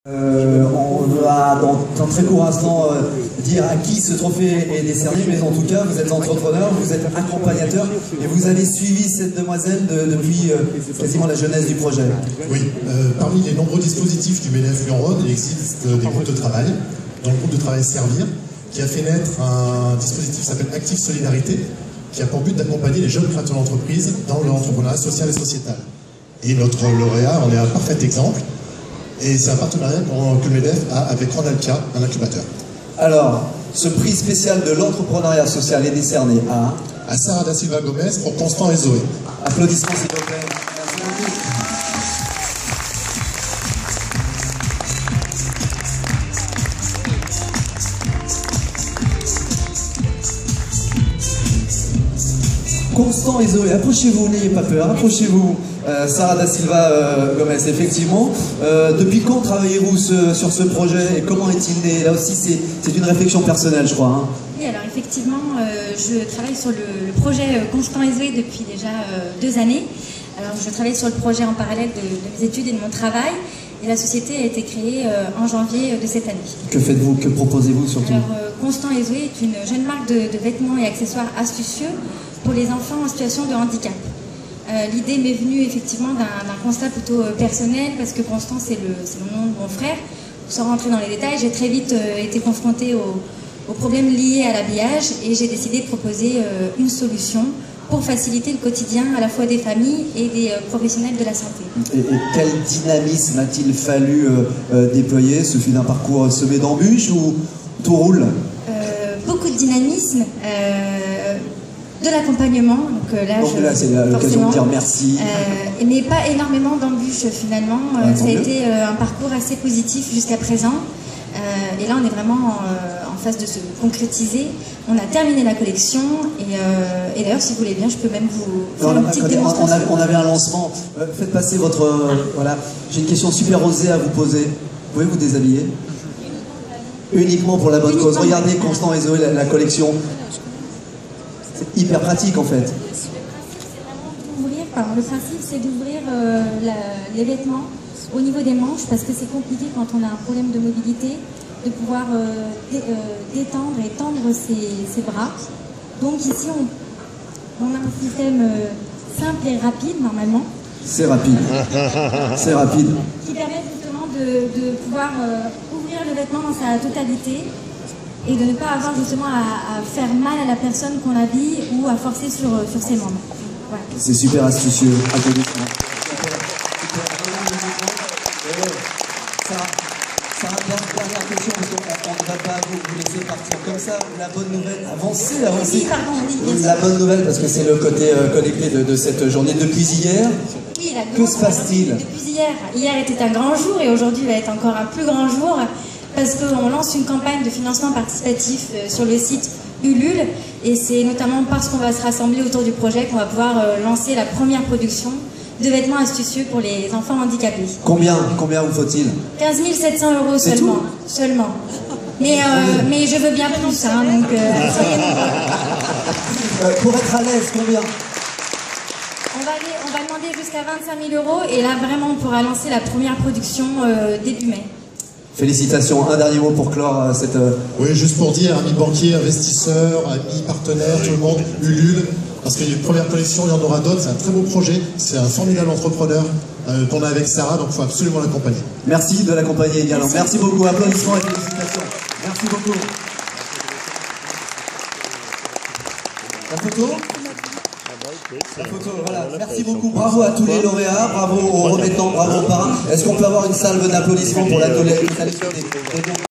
On va dans un très court instant dire à qui ce trophée est décerné, mais en tout cas vous êtes entrepreneur, vous êtes accompagnateur et vous avez suivi cette demoiselle depuis quasiment la jeunesse du projet. Oui, parmi les nombreux dispositifs du MEDEF Lyon-Rhône, il existe des groupes de travail, dont le groupe de travail Servir, qui a fait naître un dispositif qui s'appelle Active Solidarité, qui a pour but d'accompagner les jeunes créateurs d'entreprise dans l'entrepreneuriat social et sociétal. Et notre lauréat en est un parfait exemple. Et c'est un partenariat que le MEDEF a avec Randalpia, un incubateur. Alors, ce prix spécial de l'entrepreneuriat social est décerné à Sarah da Silva Gomez pour Constant et Zoé. Applaudissements s'il vous plaît. Merci beaucoup. Constant et Zoé, approchez-vous, n'ayez pas peur, approchez-vous. Sarah da Silva Gomez, effectivement. Depuis quand travaillez-vous sur ce projet et comment est-il né? Là aussi, c'est une réflexion personnelle, je crois. Hein. Oui, alors effectivement, je travaille sur le projet Constant et Zoé depuis déjà 2 années. Alors, je travaille sur le projet en parallèle de mes études et de mon travail. Et la société a été créée en janvier de cette année. Que faites-vous? Que proposez-vous surtout? Alors, Constant et Zoé est une jeune marque de vêtements et accessoires astucieux pour les enfants en situation de handicap. L'idée m'est venue effectivement d'un constat plutôt personnel, parce que Constant c'est le nom de mon frère. Sans rentrer dans les détails, j'ai très vite été confrontée aux problèmes liés à l'habillage et j'ai décidé de proposer une solution pour faciliter le quotidien à la fois des familles et des professionnels de la santé. Et quel dynamisme a-t-il fallu déployer? Ce fut un parcours semé d'embûches ou tout roule? Beaucoup de dynamisme. De l'accompagnement, donc là c'est l'occasion de dire merci. Mais pas énormément d'embûches finalement, ça a été un parcours assez positif jusqu'à présent. Et là on est vraiment en phase de se concrétiser. On a terminé la collection et d'ailleurs si vous voulez bien je peux même vous faire une petite démonstration. On avait un lancement, faites passer votre... voilà, j'ai une question super osée à vous poser. Vous pouvez vous déshabiller? Uniquement pour la bonne cause. Regardez Constant et Zoé, la collection. C'est hyper pratique en fait. Le principe c'est d'ouvrir les vêtements au niveau des manches parce que c'est compliqué quand on a un problème de mobilité de pouvoir détendre et tendre ses bras. Donc ici on a un système simple et rapide normalement. C'est rapide. C'est rapide. Qui permet justement de pouvoir ouvrir le vêtement dans sa totalité. Et de ne pas avoir justement à faire mal à la personne qu'on habille ou à forcer sur ses membres. Voilà. C'est super astucieux. Applaudissements. Sarah, dernière question, parce qu'on ne va pas vous laisser partir comme ça. La bonne nouvelle, avancez. Oui, pardon, oui, la bonne nouvelle, parce que c'est le côté connecté de cette journée. Depuis hier, oui, que se passe-t-il? Depuis hier était un grand jour et aujourd'hui va être encore un plus grand jour. Parce qu'on lance une campagne de financement participatif sur le site Ulule et c'est notamment parce qu'on va se rassembler autour du projet qu'on va pouvoir lancer la première production de vêtements astucieux pour les enfants handicapés. Combien vous faut-il? 15 700 € seulement. Mais je veux bien plus, hein, donc soyez nombreux. Pour être à l'aise, combien? On va demander jusqu'à 25 000 € et là vraiment on pourra lancer la première production début mai. Félicitations. Un dernier mot pour clore cette... Oui, juste pour dire, amis banquiers, investisseurs, amis partenaires, tout le monde, Ulule, parce qu'il y a une première collection, il y en aura d'autres, c'est un très beau projet, c'est un formidable entrepreneur qu'on a avec Sarah, donc il faut absolument l'accompagner. Merci de l'accompagner également. Merci beaucoup, applaudissements et félicitations. Merci beaucoup. La photo? La photo, voilà. Merci beaucoup, bravo à tous les lauréats, bravo aux remettants, bravo aux parrains. Est-ce qu'on peut avoir une salve d'applaudissements pour la collection des